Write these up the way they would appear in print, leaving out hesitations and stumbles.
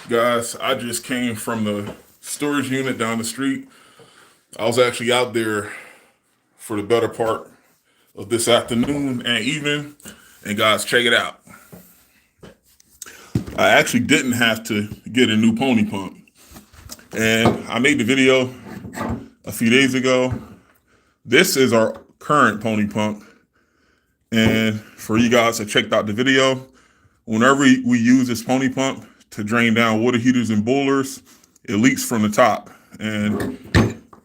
Guys, I just came from the storage unit down the street. I was actually out there for the better part of this afternoon and evening. And guys, check it out. I actually didn't have to get a new pony pump. And I made the video a few days ago. This is our current pony pump. And for you guys that checked out the video, whenever we use this pony pump to drain down water heaters and boilers, it leaks from the top. And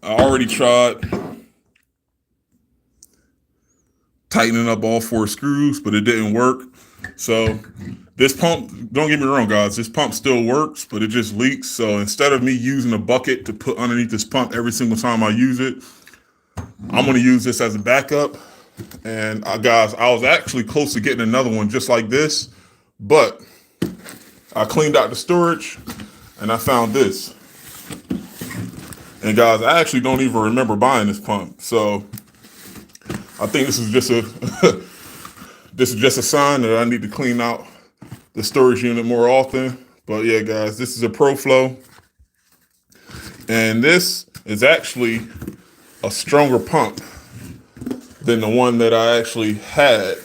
I already tried tightening up all 4 screws, but it didn't work. So this pump, don't get me wrong, guys, this pump still works, but it just leaks. So instead of me using a bucket to put underneath this pump every single time I use it, I'm going to use this as a backup. And guys, I was actually close to getting another one just like this, but I cleaned out the storage and I found this. And guys, I actually don't even remember buying this pump. So I think this is just a this is just a sign that I need to clean out the storage unit more often. But yeah, guys, this is a ProFlow. And this is actually a stronger pump than the one that I actually had.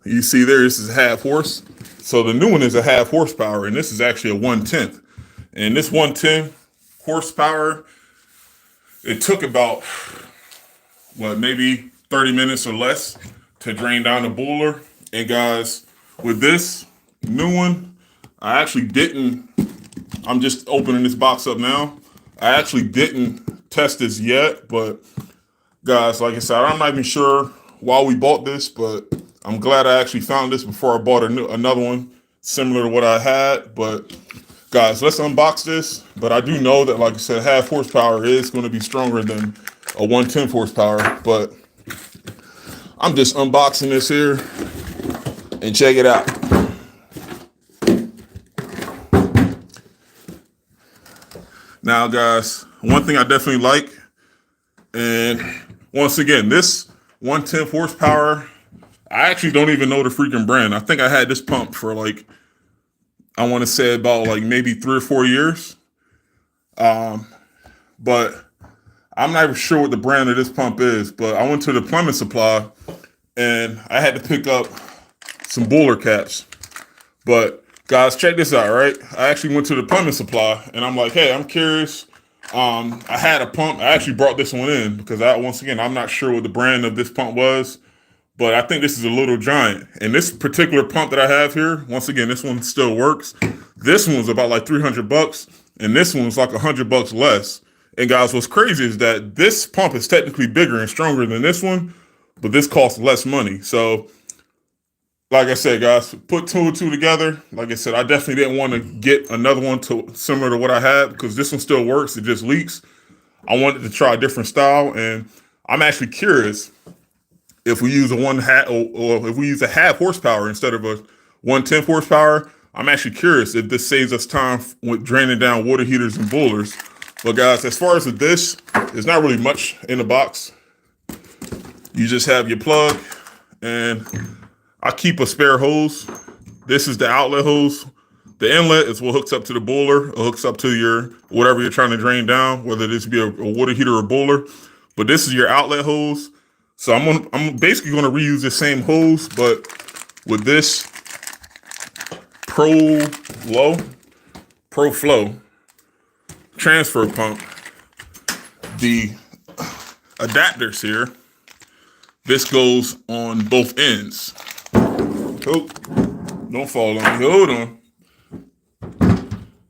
You see there, this is half horse. So the new one is a half horsepower, and this is actually a 1/10. And this 110 horsepower, it took about, maybe 30 minutes or less to drain down the boiler. And guys, with this new one, I'm just opening this box up now. I actually didn't test this yet, but guys, like I said, I'm not even sure why we bought this, but I'm glad I actually found this before I bought another one similar to what I had. But guys, let's unbox this. But I do know that, like I said, half horsepower is going to be stronger than a 110 horsepower. But I'm just unboxing this here and check it out. Now, guys, one thing I definitely like, and once again, this 110 horsepower, I actually don't even know the freaking brand. I think I had this pump for I want to say about maybe 3 or 4 years. But I'm not even sure what the brand of this pump is, but I went to the plumbing supply and I had to pick up some boiler caps. But guys, check this out, right? I actually went to the plumbing supply and I'm like, hey, I'm curious. I had a pump. I actually brought this one in because once again, I'm not sure what the brand of this pump was, but I think this is a Little Giant. And this particular pump that I have here, once again, this one still works. This one was about $300 and this one was $100 less. And guys, what's crazy is that this pump is technically bigger and stronger than this one, but this costs less money. So like I said, guys, put 2 and 2 together. Like I said, I definitely didn't want to get another one similar to what I had because this one still works. It just leaks. I wanted to try a different style, and I'm actually curious if we use or if we use a half horsepower instead of a 110 horsepower. I'm actually curious if this saves us time with draining down water heaters and boilers. But guys, as far as with this, there's not really much in the box. You just have your plug, and I keep a spare hose. This is the outlet hose. The inlet is what hooks up to the boiler. It hooks up to your whatever you're trying to drain down, whether this be a water heater or boiler. But this is your outlet hose. So I'm basically going to reuse the same hose, but with this ProFlow transfer pump, the adapters here, this goes on both ends. Oh, don't fall on me. Hold on.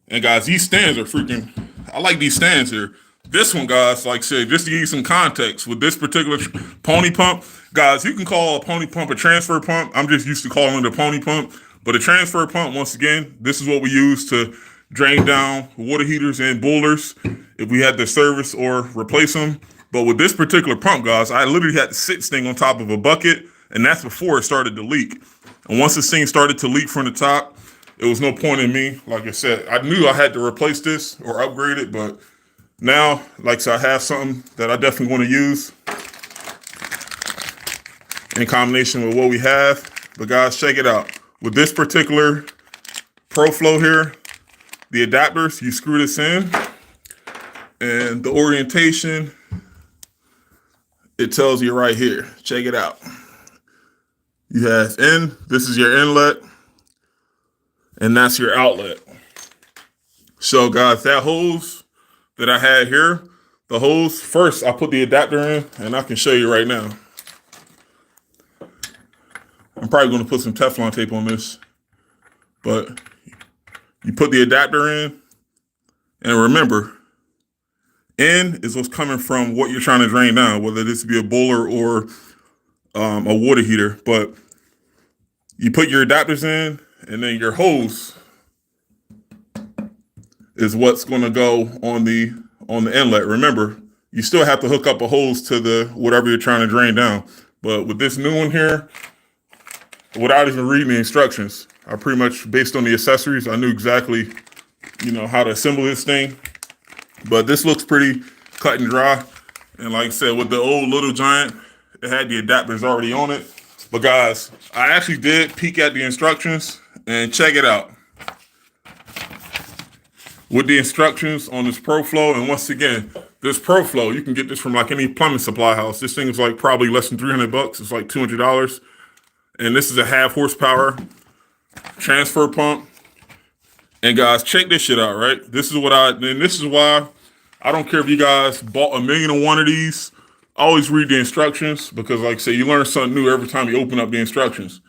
And guys, these stands are freaking, I like these stands here. This one, guys, like I said, just to give you some context, with this particular pony pump, guys, you can call a pony pump a transfer pump. I'm just used to calling it a pony pump. But a transfer pump, once again, this is what we use to drain down water heaters and boilers if we had to service or replace them. But with this particular pump, guys, I literally had to sit this thing on top of a bucket, and that's before it started to leak. And once this thing started to leak from the top, it was no point in me. Like I said, I knew I had to replace this or upgrade it, but now, like I said, I have something that I definitely want to use in combination with what we have. But guys, check it out. With this particular Pro Flow here, the adapters, you screw this in, and the orientation, it tells you right here. Check it out. You have in, this is your inlet, and that's your outlet. So guys, that hose that I had here, the hose, first I put the adapter in, and I can show you right now. I'm probably going to put some Teflon tape on this, but you put the adapter in, and remember, in is what's coming from what you're trying to drain down, whether this be a boiler or a water heater. But you put your adapters in, and then your hose is what's going to go on the inlet. Remember, you still have to hook up a hose to the whatever you're trying to drain down. But with this new one here, without even reading the instructions, I pretty much, based on the accessories, I knew exactly, how to assemble this thing. But this looks pretty cut and dry. And like I said, with the old Little Giant, it had the adapters already on it. But guys, I actually did peek at the instructions and check it out. With the instructions on this Pro Flow, and once again, this Pro Flow, you can get this from like any plumbing supply house. This thing is like probably less than $300. It's like $200. And this is a 1/2 horsepower transfer pump. And guys, check this shit out, right? This is why I don't care if you guys bought 1,000,001 of these. Always read the instructions, because like I say, you learn something new every time you open up the instructions.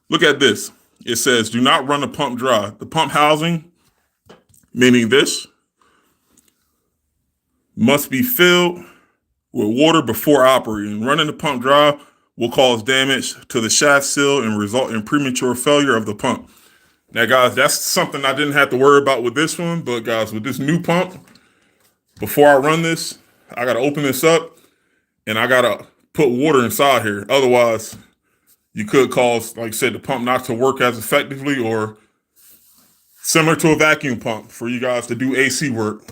Look at this. It says, do not run the pump dry. The pump housing, meaning this, must be filled with water before operating. Running the pump dry will cause damage to the shaft seal and result in premature failure of the pump. Now, guys, that's something I didn't have to worry about with this one. But, guys, with this new pump, before I run this, I got to open this up, and I got to put water inside here. Otherwise, you could cause, like I said, the pump not to work as effectively, or similar to a vacuum pump for you guys to do AC work.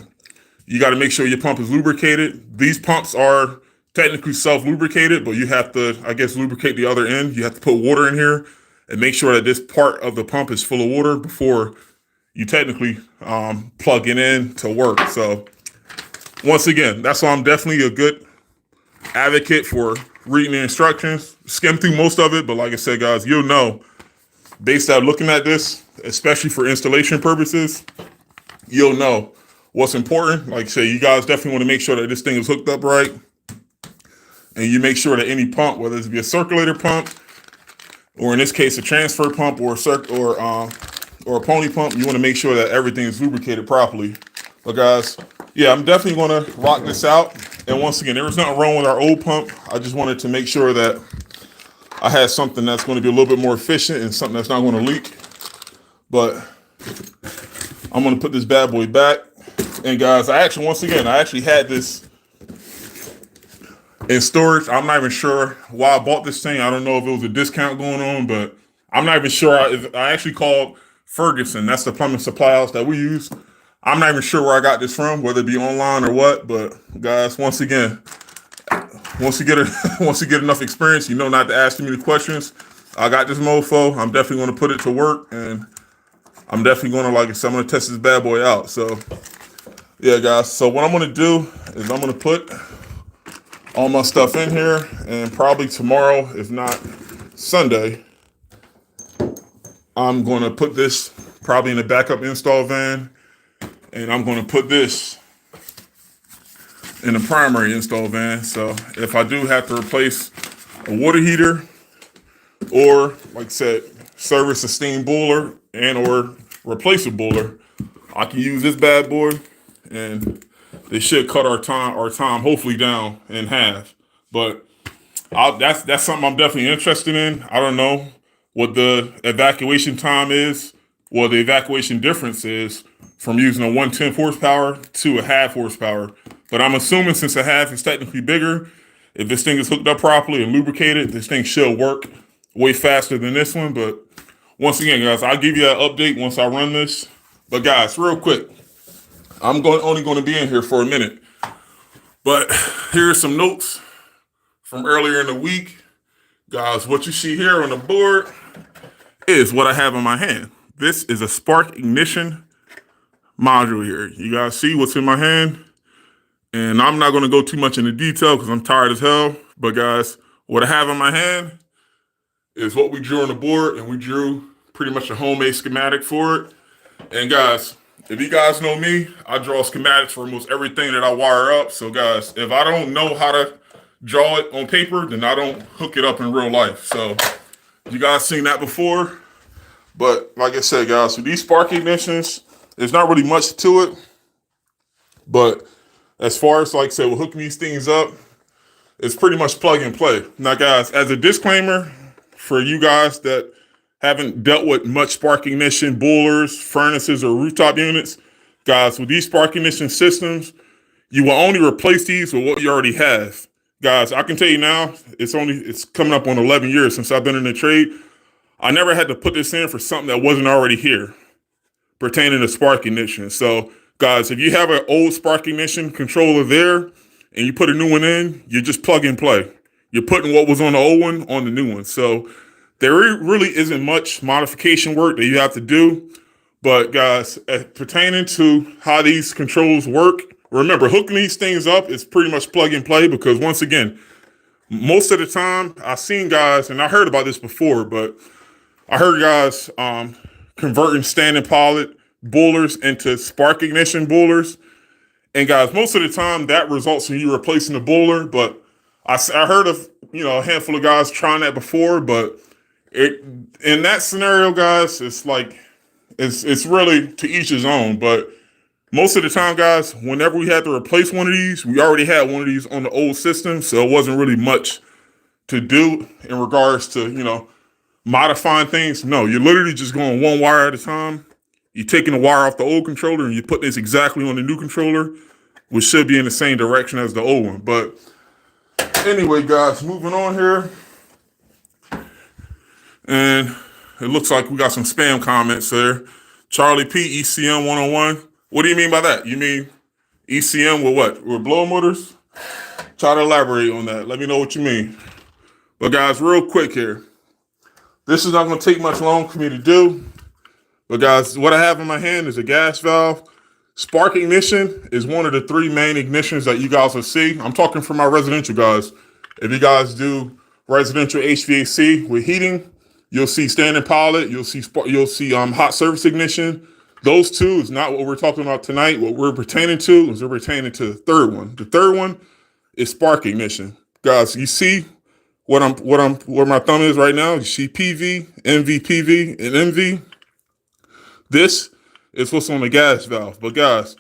You got to make sure your pump is lubricated. These pumps are technically self-lubricated, but you have to, I guess, lubricate the other end. You have to put water in here and make sure that this part of the pump is full of water before you technically plug it in to work. So once again, that's why I'm definitely a good advocate for reading the instructions. Skim through most of it, but like I said, guys, you'll know based on looking at this, especially for installation purposes, you'll know what's important. Like I say, you guys definitely want to make sure that this thing is hooked up right. And you make sure that any pump, whether it be a circulator pump, or in this case, a transfer pump, or a pony pump, you want to make sure that everything is lubricated properly. But guys, yeah, I'm definitely going to rock this out. And once again, there was nothing wrong with our old pump. I just wanted to make sure that I had something that's going to be a little bit more efficient and something that's not going to leak. But I'm going to put this bad boy back. And guys, I actually had this in storage. I'm not even sure why I bought this thing. I don't know if it was a discount going on, but I'm not even sure. I actually called Ferguson. That's the plumbing supply house that we use. I'm not even sure where I got this from, whether it be online or what. But guys, once again, once you get enough experience, you know not to ask too many questions. I got this mofo. I'm definitely going to put it to work, and I'm definitely going to, like I said, I'm going to test this bad boy out. So yeah, guys. So what I'm going to do is I'm going to put all my stuff in here, and probably tomorrow, if not Sunday, I'm going to put this probably in a backup install van, and I'm going to put this in a primary install van. So if I do have to replace a water heater, or like I said, service a steam boiler and or replace a boiler, I can use this bad boy, and they should cut our time hopefully down in half. But that's something I'm definitely interested in. I don't know what the evacuation time is, or the evacuation difference is from using a 1/10 horsepower to a 1/2 horsepower. But I'm assuming since a 1/2 is technically bigger, if this thing is hooked up properly and lubricated, this thing should work way faster than this one. But once again, guys, I'll give you an update once I run this. But guys, real quick, I'm only going to be in here for a minute. But here's some notes from earlier in the week. Guys, what you see here on the board is what I have in my hand. this is a spark ignition module here. You guys see what's in my hand? And I'm not going to go too much into detail because I'm tired as hell. But guys, what I have in my hand is what we drew on the board, and we drew pretty much a homemade schematic for it. And guys, if you guys know me, I draw schematics for almost everything that I wire up. So guys, if I don't know how to draw it on paper, then I don't hook it up in real life. So you guys seen that before. But like I said, guys, with these spark ignitions, there's not really much to it. But as far as, like I said, with hooking these things up, it's pretty much plug and play. Now, guys, as a disclaimer for you guys that haven't dealt with much spark ignition boilers, furnaces, or rooftop units, guys, with these spark ignition systems, you will only replace these with what you already have. Guys, I can tell you now, it's coming up on 11 years since I've been in the trade. I never had to put this in for something that wasn't already here pertaining to spark ignition. So, guys, if you have an old spark ignition controller there and you put a new one in, you just plug and play. You're putting what was on the old one on the new one. So there really isn't much modification work that you have to do. But guys, pertaining to how these controls work, remember, hooking these things up is pretty much plug and play because, once again, most of the time I've seen guys, and I heard about this before, but I heard guys converting standing pilot boilers into spark ignition boilers. And guys, most of the time that results in you replacing the boiler. But I heard of, a handful of guys trying that before, but in that scenario, guys, it's like, it's really to each his own. But most of the time, guys, whenever we had to replace one of these, we already had one of these on the old system. So it wasn't really much to do in regards to, modifying things. No, you're literally just going one wire at a time. You're taking the wire off the old controller and you put this exactly on the new controller, which should be in the same direction as the old one. But anyway, guys, moving on here. And it looks like we got some spam comments there. Charlie P, ECM 101. What do you mean by that? You mean ECM with what? With blow motors? Try to elaborate on that. Let me know what you mean. But guys, real quick here. This is not going to take much long for me to do. But guys, what I have in my hand is a gas valve. Spark ignition is one of the three main ignitions that you guys will see. I'm talking for my residential guys. If you guys do residential HVAC with heating, you'll see standing pilot. You'll see hot surface ignition. Those two is not what we're talking about tonight. What we're pertaining to is we're pertaining to the third one. The third one is spark ignition. Guys, you see where my thumb is right now? You see PV, MV, PV, and MV. This is what's on the gas valve. But guys,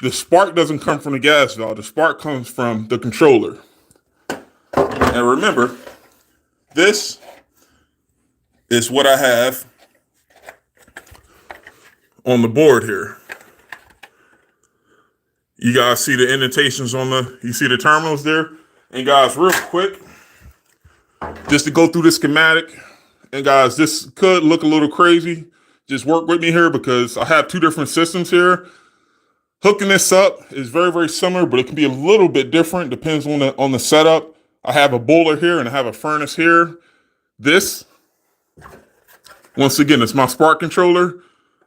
the spark doesn't come from the gas valve. The spark comes from the controller. And remember, this is what I have on the board here. You guys see the indentations you see the terminals there? And guys, real quick, just to go through the schematic, and guys, this could look a little crazy. Just work with me here because I have two different systems here. Hooking this up is very, very similar, but it can be a little bit different. Depends on the setup. I have a boiler here and I have a furnace here. This, once again, it's my spark controller,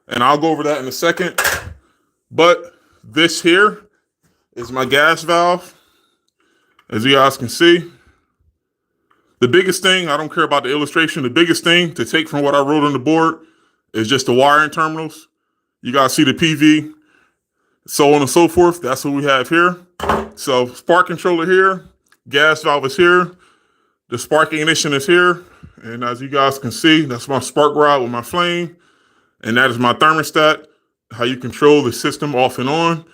and I'll go over that in a second. But this here is my gas valve, as you guys can see. The biggest thing, I don't care about the illustration, the biggest thing to take from what I wrote on the board is just the wiring terminals. You guys see the PV, so on and so forth. That's what we have here. So spark controller here, gas valve is here, the spark ignition is here. And as you guys can see, that's my spark rod with my flame. And that is my thermostat, how you control the system off and on.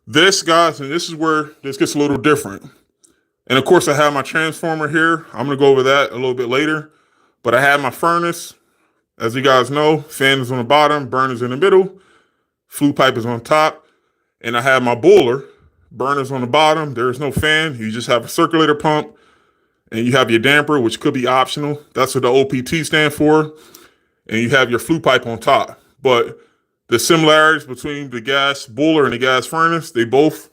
This, guys, and this is where this gets a little different. And of course, I have my transformer here. I'm going to go over that a little bit later. But I have my furnace. As you guys know, fan is on the bottom, burners in the middle, flue pipe is on top. And I have my boiler, burners on the bottom. There is no fan. You just have a circulator pump. And you have your damper, which could be optional. That's what the OPT stand for. And you have your flue pipe on top. But the similarities between the gas boiler and the gas furnace, they both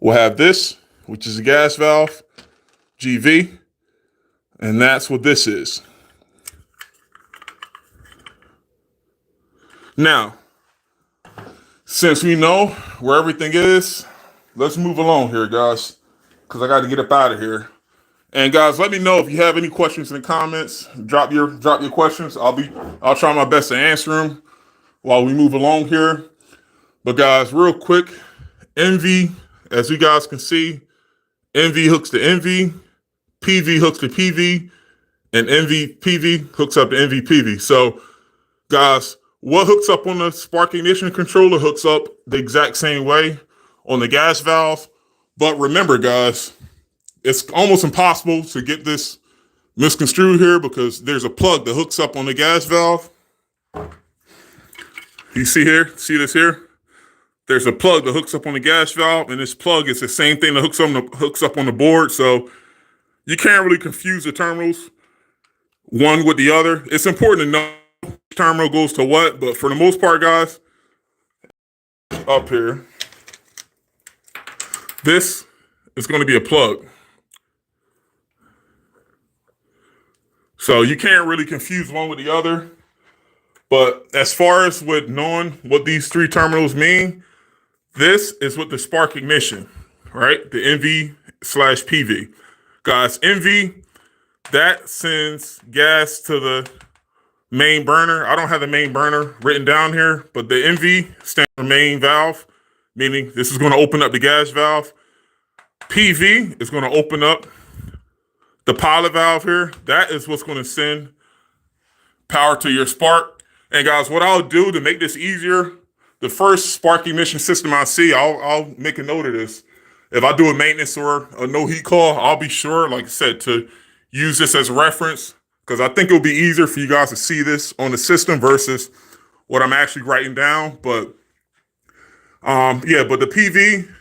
will have this, which is a gas valve, GV. And that's what this is. Now, since we know where everything is, let's move along here, guys, because I got to get up out of here. And guys, let me know if you have any questions in the comments. Drop your questions. I'll try my best to answer them while we move along here. But guys, real quick, NV, as you guys can see, NV hooks to NV, PV hooks to PV, and NV PV hooks up to NV PV. So guys, what hooks up on the spark ignition controller hooks up the exact same way on the gas valve. But remember, guys, it's almost impossible to get this misconstrued here because there's a plug that hooks up on the gas valve. You see this here? There's a plug that hooks up on the gas valve, and this plug is the same thing that hooks up on the board. So you can't really confuse the terminals one with the other. It's important to know which terminal goes to what, but for the most part, guys, up here, this is going to be a plug. So you can't really confuse one with the other. But as far as with knowing what these three terminals mean, this is with the spark ignition, right? The NV/PV. Guys, NV, that sends gas to the main burner. I don't have the main burner written down here, but the NV stands for main valve, meaning this is going to open up the gas valve. PV is going to open up the pilot valve here. That is what's going to send power to your spark. And guys, what I'll do to make this easier, the first spark ignition system I see, I'll make a note of this. If I do a maintenance or a no heat call, I'll be sure, like I said, to use this as a reference because I think it'll be easier for you guys to see this on the system versus what I'm actually writing down. But but the PV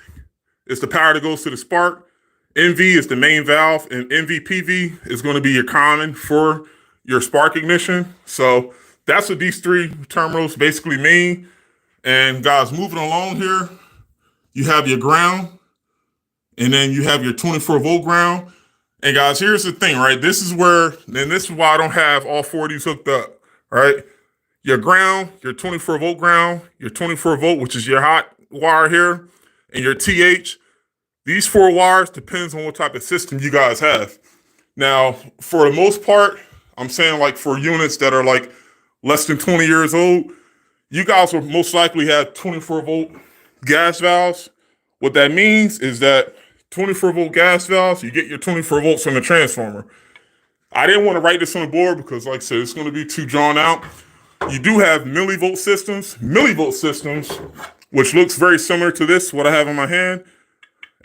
is the power that goes to the spark. NV is the main valve, and NV/PV is going to be your common for your spark ignition. So that's what these three terminals basically mean. And guys, moving along here, you have your ground, and then you have your 24-volt ground. And guys, here's the thing, right? This is why I don't have all four of these hooked up, right? Your ground, your 24-volt ground, your 24-volt, which is your hot wire here, and your TH. These four wires depends on what type of system you guys have. Now, for the most part, I'm saying like for units that are like less than 20 years old, you guys will most likely have 24-volt gas valves. What that means is that 24-volt gas valves, you get your 24 volts from the transformer. I didn't want to write this on the board because, like I said, it's going to be too drawn out. You do have millivolt systems, which looks very similar to this, what I have in my hand.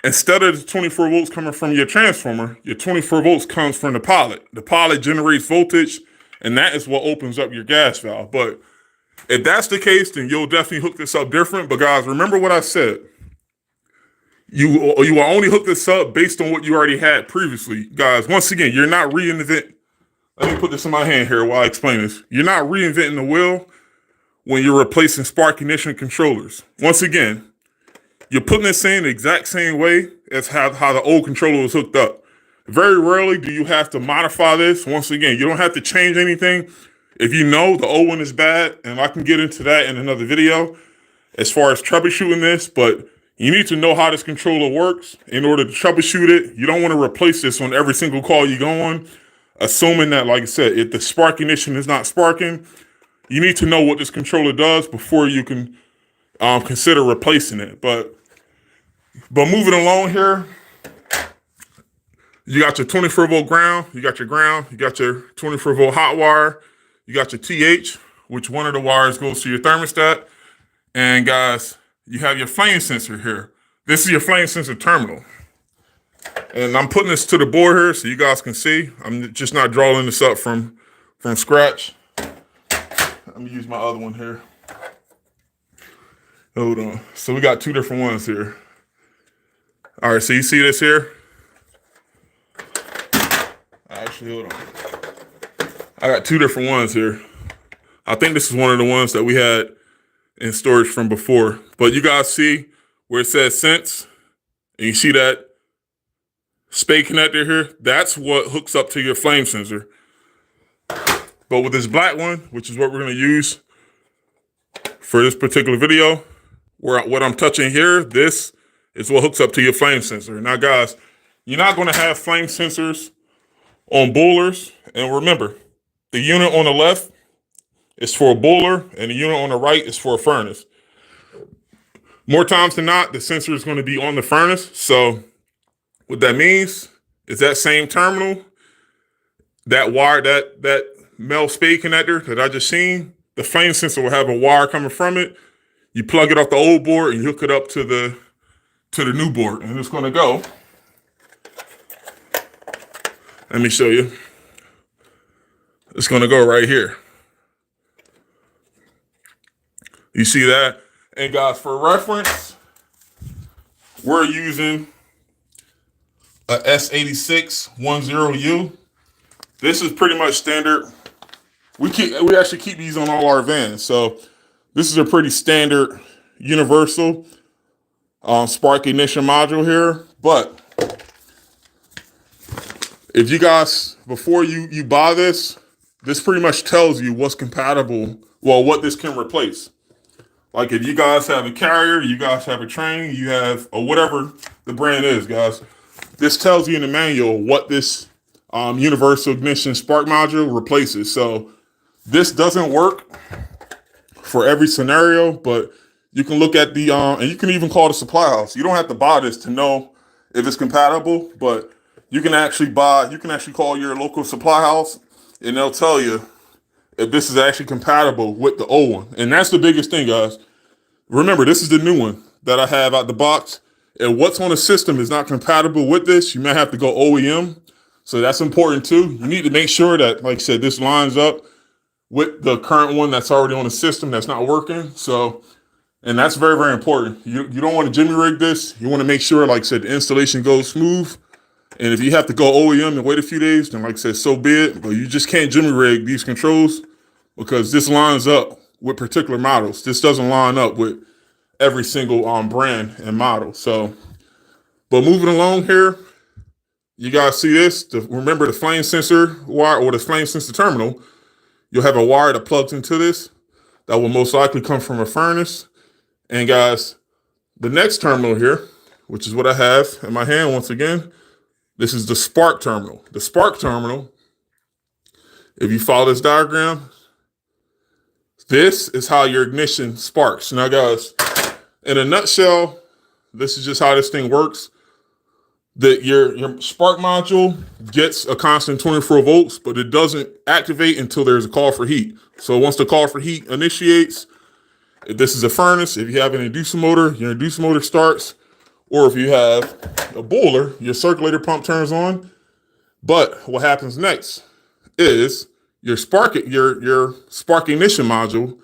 Instead of the 24 volts coming from your transformer, your 24 volts comes from the pilot. The pilot generates voltage, and that is what opens up your gas valve. But if that's the case, then you'll definitely hook this up different. But guys, remember what I said. You will only hook this up based on what you already had previously. Guys, once again, you're not reinventing. Let me put this in my hand here while I explain this. You're not reinventing the wheel when you're replacing spark ignition controllers. Once again, you're putting this in the exact same way as how the old controller was hooked up. Very rarely do you have to modify this. Once again, you don't have to change anything. If you know the old one is bad, and I can get into that in another video as far as troubleshooting this, but you need to know how this controller works in order to troubleshoot it. You don't want to replace this on every single call you go on, assuming that, like I said, if the spark ignition is not sparking, you need to know what this controller does before you can consider replacing it. But moving along here, you got your 24-volt ground, you got your 24-volt hot wire, you got your TH, which one of the wires goes to your thermostat. And guys, you have your flame sensor here. This is your flame sensor terminal. And I'm putting this to the board here so you guys can see. I'm just not drawing this up from scratch. Let me use my other one here. Hold on. So we got two different ones here. All right, so you see this here? Actually, hold on. I got two different ones here. I think this is one of the ones that we had in storage from before. But you guys see where it says sense, and you see that spade connector here? That's what hooks up to your flame sensor. But with this black one, which is what we're going to use for this particular video, what I'm touching here, this is what hooks up to your flame sensor. Now, guys, you're not going to have flame sensors on boilers. And remember, the unit on the left is for a boiler, and the unit on the right is for a furnace. More times than not, the sensor is going to be on the furnace. So what that means is that same terminal, that wire, that male spade connector that I just seen, the flame sensor will have a wire coming from it. You plug it off the old board and you hook it up to the new board, and it's going to go. Let me show you. It's going to go right here. You see that? And guys, for reference, we're using a S8610U. This is pretty much standard. We actually keep these on all our vans. So this is a pretty standard universal spark ignition module here. But if you guys, before you buy this pretty much tells you what's compatible, well, what this can replace. Like if you guys have a Carrier, you guys have a Train, you have, or whatever the brand is, guys, this tells you in the manual what this universal ignition spark module replaces. So this doesn't work for every scenario, but you can look at the, and you can even call the supply house. You don't have to buy this to know if it's compatible, but you can actually call your local supply house and they'll tell you if this is actually compatible with the old one. And that's the biggest thing, guys. Remember, this is the new one that I have out the box. And what's on the system is not compatible with this. You may have to go OEM. So that's important too. You need to make sure that, like I said, this lines up with the current one that's already on the system that's not working. So, and that's very, very important. You don't want to jimmy rig this. You want to make sure, like I said, the installation goes smooth. And if you have to go OEM and wait a few days, then like I said, so be it. But you just can't jimmy rig these controls because this lines up with particular models. This doesn't line up with every single brand and model. So, but moving along here, you guys see this. Remember the flame sensor wire or the flame sensor terminal. You'll have a wire that plugs into this that will most likely come from a furnace. And guys, the next terminal here, which is what I have in my hand once again, this is the spark terminal. The spark terminal, if you follow this diagram, this is how your ignition sparks. Now, guys, in a nutshell, this is just how this thing works. That your spark module gets a constant 24 volts, but it doesn't activate until there's a call for heat. So once the call for heat initiates, if this is a furnace, if you have an inducer motor, your inducer motor starts. Or if you have a boiler, your circulator pump turns on. But what happens next is your spark ignition module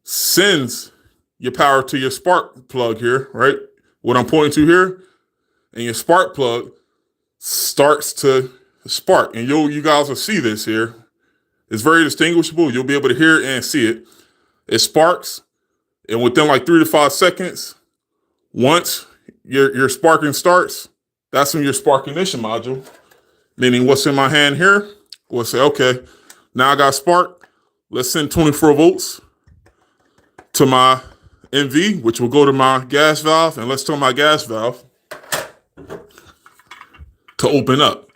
sends your power to your spark plug here, right? What I'm pointing to here, and your spark plug starts to spark. And you guys will see this here. It's very distinguishable. You'll be able to hear it and see it. It sparks, and within like 3 to 5 seconds, once your sparking starts, that's when your spark ignition module, meaning what's in my hand here, will say, okay, now I got spark. Let's send 24 volts to my NV, which will go to my gas valve, and let's tell my gas valve to open up.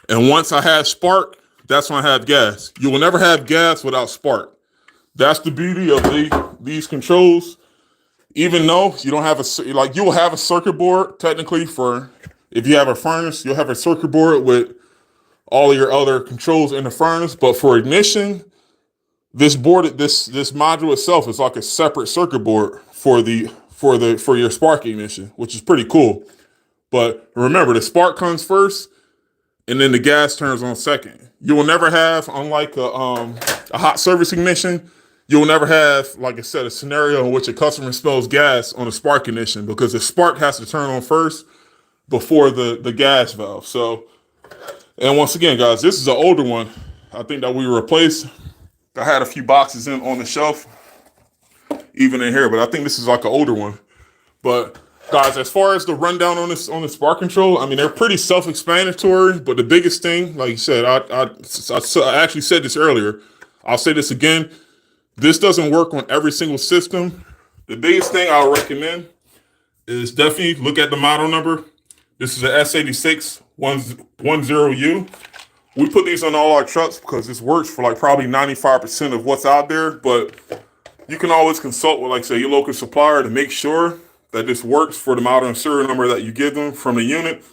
And once I have spark, that's when I have gas. You will never have gas without spark. That's the beauty of these controls. Even though you don't have you will have a circuit board technically for, if you have a furnace, you'll have a circuit board with all of your other controls in the furnace. But for ignition, this module itself is like a separate circuit board for your spark ignition, which is pretty cool. But remember, the spark comes first, and then the gas turns on second. You will never have, unlike a hot service ignition, you will never have, like I said, a scenario in which a customer spills gas on a spark ignition, because the spark has to turn on first before the gas valve. So, and once again, guys, this is an older one. I think that we replaced. I had a few boxes on the shelf, even in here, but I think this is like an older one. But guys, as far as the rundown on the spark control, I mean, they're pretty self-explanatory. But the biggest thing, like you said, I actually said this earlier. I'll say this again. This doesn't work on every single system. The biggest thing I'll recommend is definitely look at the model number. This is a S86 10U. We put these on all our trucks because this works for like probably 95% of what's out there, but you can always consult with, like, say, your local supplier to make sure that this works for the model and serial number that you give them from the unit.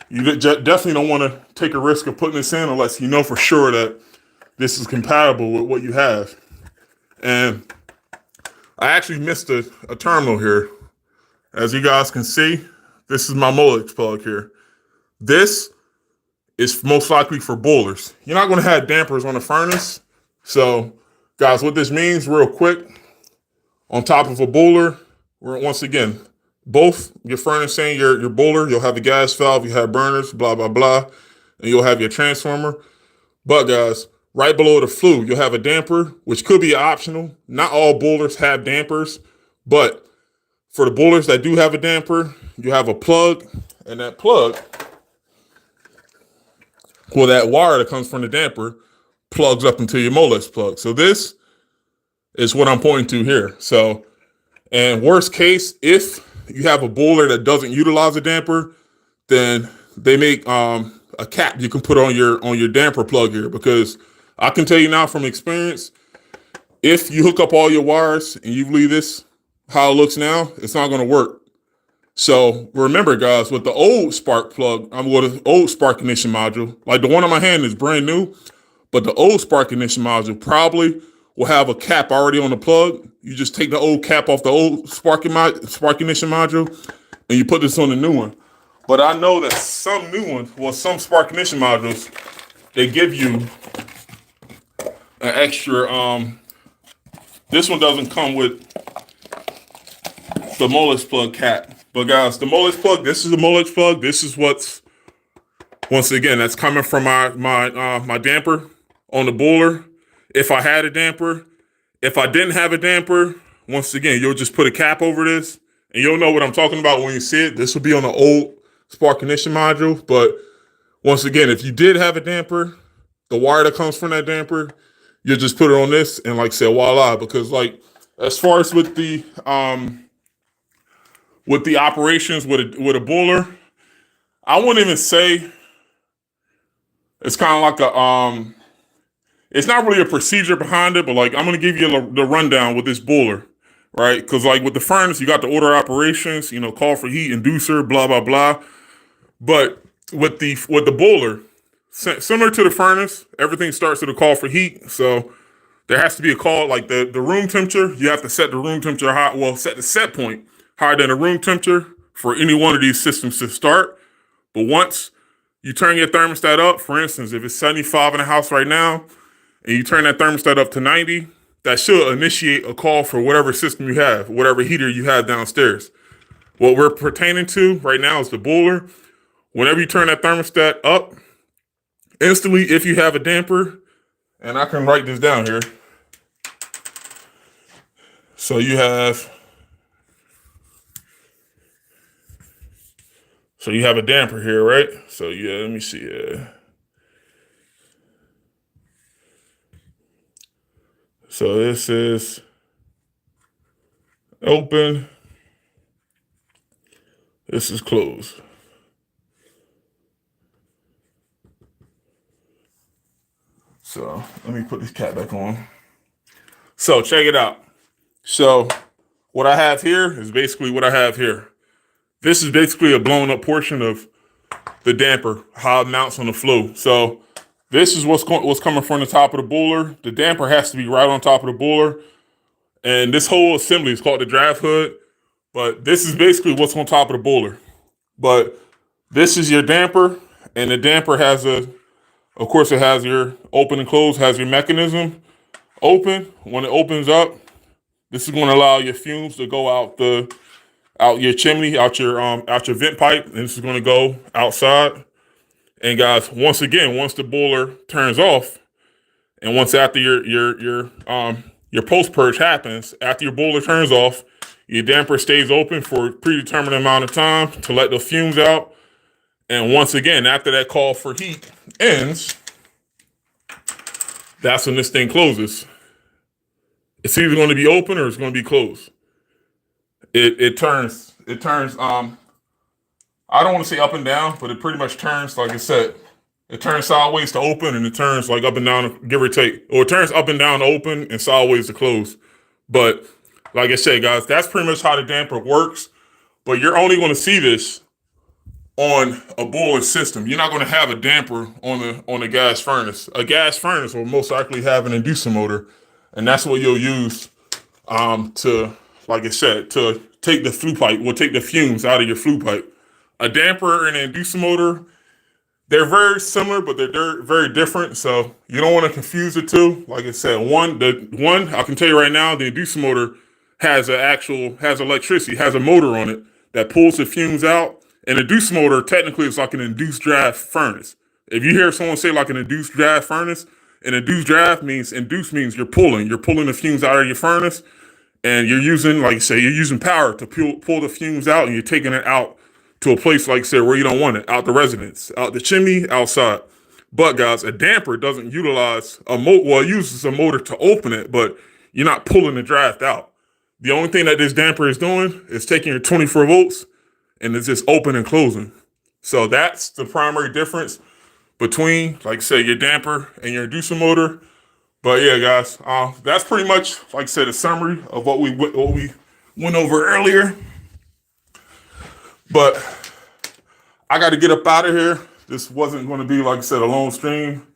You definitely don't want to take a risk of putting this in unless you know for sure that this is compatible with what you have. And I actually missed a terminal here. As you guys can see, this is my Molex plug here. This is most likely for boilers. You're not going to have dampers on the furnace. So, guys, what this means real quick, on top of a boiler, once again, both your furnace and your boiler, you'll have the gas valve, you have burners, blah, blah, blah, and you'll have your transformer. But, guys, right below the flue, you'll have a damper, which could be optional. Not all boilers have dampers, but for the boilers that do have a damper, you have a plug, and that plug, well, that wire that comes from the damper plugs up into your Molex plug. So this is what I'm pointing to here. So, and worst case, if you have a boiler that doesn't utilize a damper, then they make a cap you can put on your damper plug here, because I can tell you now from experience, if you hook up all your wires and you leave this how it looks now, it's not going to work. So remember, guys, with the old spark plug, with the old spark ignition module, like the one on my hand is brand new, but the old spark ignition module probably will have a cap already on the plug. You just take the old cap off the old spark ignition module, and you put this on the new one. But I know that some new ones, well, some spark ignition modules, they give you an extra. This one doesn't come with the Molex plug cap. But guys, the Molex plug, this is the Molex plug. This is what's, once again, that's coming from my damper on the boiler. If I had a damper, if I didn't have a damper, once again, you'll just put a cap over this, and you'll know what I'm talking about when you see it. This will be on the old spark ignition module. But once again, if you did have a damper, the wire that comes from that damper, you'll just put it on this and, like, say, voila. Because, like, as far as with the operations with a boiler, I wouldn't even say it's kind of like a it's not really a procedure behind it, but, like, I'm gonna give you the rundown with this boiler, right? Because, like, with the furnace, you got the order operations, call for heat, inducer, blah blah blah. But with the boiler, similar to the furnace, everything starts with a call for heat. So there has to be a call, like the room temperature. You have to set the room temperature high. Well, set the set point higher than the room temperature for any one of these systems to start. But once you turn your thermostat up, for instance, if it's 75 in the house right now, and you turn that thermostat up to 90, that should initiate a call for whatever system you have, whatever heater you have downstairs. What we're pertaining to right now is the boiler. Whenever you turn that thermostat up, instantly, if you have a damper, and I can write this down here. So you have a damper here, right? So yeah, let me see. So this is open. This is closed. So let me put this cap back on. So check it out. So what I have here is basically what I have here. This is basically a blown up portion of the damper, how it mounts on the flue. So this is what's coming from the top of the boiler. The damper has to be right on top of the boiler. And this whole assembly is called the draft hood. But this is basically what's on top of the boiler. But this is your damper. And the damper has of course, it has your open and close, has your mechanism open. When it opens up, this is going to allow your fumes to go out your chimney, out your vent pipe, and this is going to go outside. And guys, once again, once the boiler turns off, and once after your post purge happens, after your boiler turns off, your damper stays open for a predetermined amount of time to let the fumes out. And once again, after that call for heat ends, that's when this thing closes. It's either going to be open or it's going to be closed. It turns I don't want to say up and down, but it pretty much turns, like I said, it turns sideways to open and it turns like up and down, give or take. Or it turns up and down to open and sideways to close. But like I said, guys, that's pretty much how the damper works. But you're only going to see this on a boiler system. You're not going to have a damper on a gas furnace. A gas furnace will most likely have an inducer motor, and that's what you'll use to, like I said, to take the flue pipe, will take the fumes out of your flue pipe. A damper and an inducer motor, they're very similar, but they're very different. So you don't want to confuse the two. Like I said, one I can tell you right now, the inducer motor has electricity, has a motor on it that pulls the fumes out. An induced motor technically is like an induced draft furnace. If you hear someone say like an induced draft furnace, an induced draft means you're pulling the fumes out of your furnace, and you're using, like I say, you're using power to pull the fumes out, and you're taking it out to a place, like I said, where you don't want it, out the residence, out the chimney, outside. But guys, a damper doesn't utilize it uses a motor to open it, but you're not pulling the draft out. The only thing that this damper is doing is taking your 24 volts and it's just open and closing. So that's the primary difference between, like I said, your damper and your inducer motor. But yeah, guys, that's pretty much, like I said, a summary of what we went over earlier. But I got to get up out of here. This wasn't going to be, like I said, a long stream.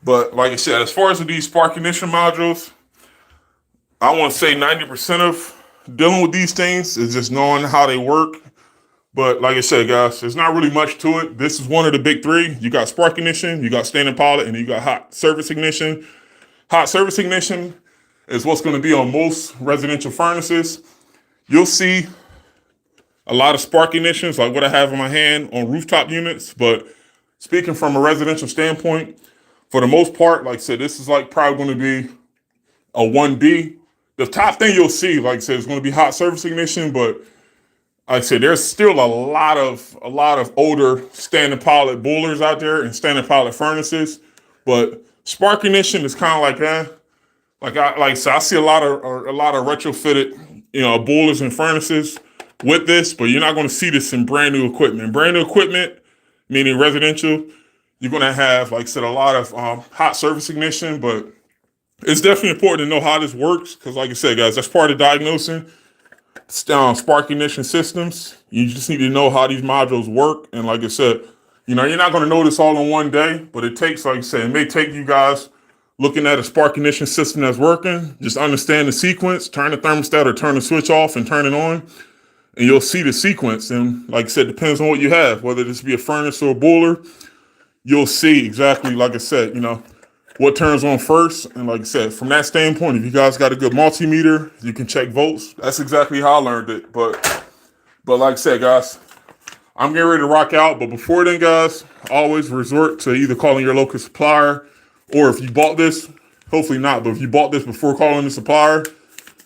But like I said, as far as these spark ignition modules, I want to say 90% of dealing with these things is just knowing how they work. But like I said, guys, there's not really much to it. This is one of the big three. You got spark ignition, you got standard pilot, and you got hot surface ignition. Hot surface ignition is what's going to be on most residential furnaces. You'll see a lot of spark ignitions, like what I have in my hand on rooftop units. But speaking from a residential standpoint, for the most part, like I said, this is like probably going to be a 1B. The top thing you'll see, like I said, is going to be hot surface ignition, but like I said, there's still a lot of older standard pilot boilers out there and standard pilot furnaces, but spark ignition is kind of like that. So I see a lot of retrofitted, boilers and furnaces with this, but you're not going to see this in brand new equipment. Brand new equipment, meaning residential, you're going to have, like I said, a lot of hot surface ignition, but it's definitely important to know how this works because, like I said, guys, that's part of diagnosing spark ignition systems. You just need to know how these modules work. And like I said, you're not going to know this all in one day, but it takes, like I said, it may take you guys looking at a spark ignition system that's working, just understand the sequence, turn the thermostat or turn the switch off and turn it on, and you'll see the sequence. And like I said, depends on what you have, whether this be a furnace or a boiler, you'll see exactly, like I said, what turns on first. And like I said, from that standpoint, if you guys got a good multimeter, you can check volts. That's exactly how I learned it. But like I said, guys, I'm getting ready to rock out. But before then, guys, always resort to either calling your local supplier, or if you bought this, hopefully not, but if you bought this before calling the supplier,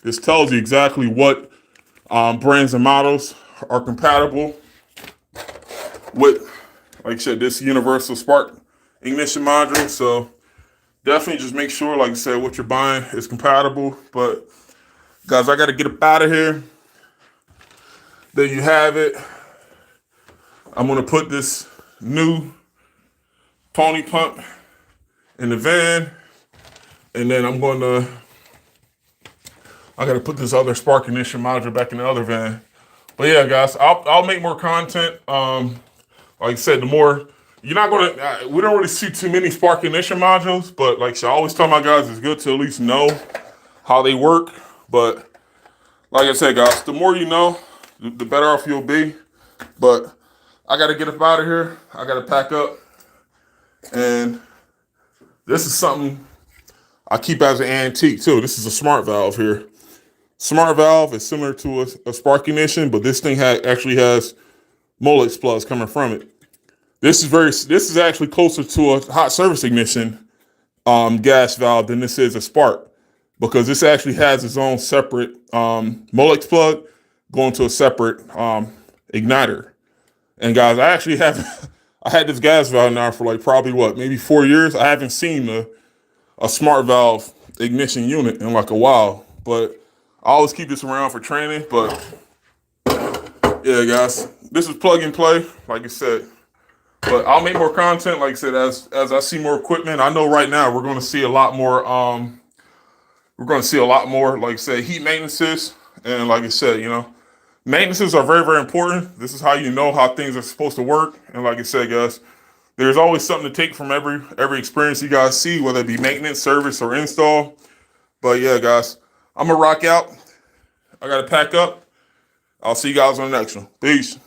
this tells you exactly what brands and models are compatible with, like I said, this universal spark ignition module. So definitely just make sure, like I said, what you're buying is compatible. But guys, I got to get up out of here. There you have it. I'm going to put this new pony pump in the van. And then I got to put this other spark ignition module back in the other van. But yeah, guys, I'll make more content. Like I said, we don't really see too many spark ignition modules, but like I always tell my guys, it's good to at least know how they work. But like I said, guys, the more you know, the better off you'll be. But I got to get up out of here. I got to pack up. And this is something I keep as an antique too. This is a smart valve here. Smart valve is similar to a spark ignition, but this thing actually has Molex plugs coming from it. This is actually closer to a hot surface ignition gas valve than this is a spark, because this actually has its own separate Molex plug going to a separate igniter. And guys, I had this gas valve now for like probably maybe 4 years. I haven't seen a smart valve ignition unit in like a while. but I always keep this around for training. But yeah, guys, this is plug and play, like I said. But I'll make more content, like I said, as I see more equipment. I know right now we're going to see a lot more. Like I said, heat maintenances, and like I said, maintenances are very, very important. This is how you know how things are supposed to work. And like I said, guys, there's always something to take from every experience you guys see, whether it be maintenance, service, or install. But yeah, guys, I'm gonna rock out. I gotta pack up. I'll see you guys on the next one. Peace.